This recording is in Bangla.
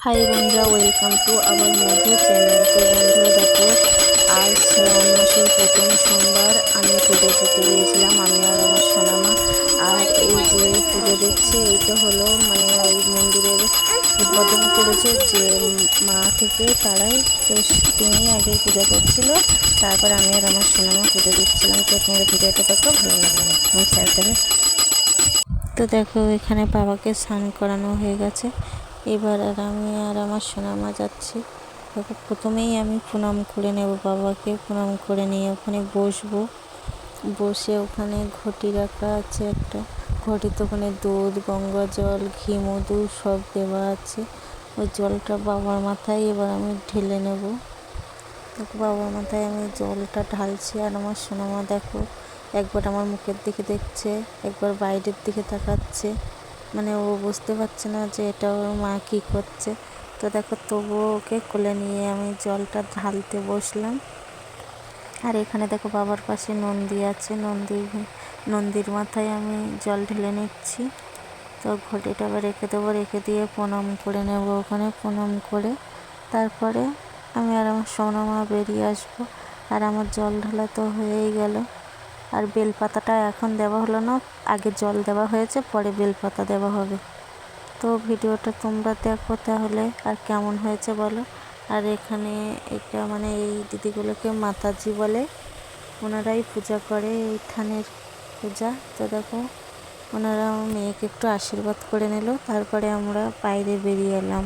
হাই বন্ধুরা, welcome to our Madhu channel. তো বন্ধুরা দেখো, আজ শ্রাবণ মাসের প্রথম সোমবার আমি পুজো দিতে গিয়েছিলাম, আমি আর আমার সোনামা। আর এই যে পুজো দিচ্ছে, এইটা হলো মানে ওই মন্দিরের উদ্বোধন করেছে যে মা থেকে তারাই, তো তিনি আগে পূজা করছিল, তারপর আমি আর আমার সোনামা পুজো দিচ্ছিলাম। তো তোমরা ভিডিওটা দেখো, ভালো লাগবে এবং শেয়ার করে। তো দেখো, এখানে বাবাকে স্নান করানো হয়ে গেছে। এবার আর আমি আর আমার সোনামা যাচ্ছি। দেখো, প্রথমেই আমি প্রণাম করে নেব, বাবাকে প্রণাম করে নিয়ে ওখানে বসবো। বসে ওখানে ঘটি রাখা আছে একটা, ঘটিতে ওখানে দুধ, গঙ্গা জল, ঘি, মধু সব দেওয়া আছে। ওই জলটা বাবার মাথায় এবার আমি ঢেলে নেব। দেখো, বাবার মাথায় আমি জলটা ঢালছি। আর আমার সোনামা দেখো, একবার আমার মুখের দিকে দেখছে, একবার বাইরের দিকে তাকাচ্ছে, মানে ও বুঝতে পারছে না যে এটা ওর মা কী করছে। তো দেখো, তবুও ওকে কোলে নিয়ে আমি জলটা ঢালতে বসলাম। আর এখানে দেখো, বাবার পাশে নন্দী আছে, নন্দীর মাথায় আমি জল ঢেলে নিচ্ছি। তো ঘটিটা আবার রেখে দেবো, রেখে দিয়ে প্রণাম করে নেব। ওখানে প্রণাম করে তারপরে আমি আর আমার সোনামা বেরিয়ে আসবো। আর আমার জল ঢালা তো হয়েই গেল। আর বেলপাতাটা এখন দেওয়া হলো না, আগে জল দেওয়া হয়েছে, পরে বেলপাতা দেওয়া হবে। তো ভিডিওটা তোমরা দেখো তাহলে, আর কেমন হয়েছে বলো। আর এখানে এটা মানে এই দিদিগুলোকে মাতাজি বলে, ওনারাই পূজা করে, এই থানের পূজা। তো দেখো, ওনারা মেয়েকে একটু আশীর্বাদ করে নিল, তারপরে আমরা বাইরে বেরিয়ে এলাম।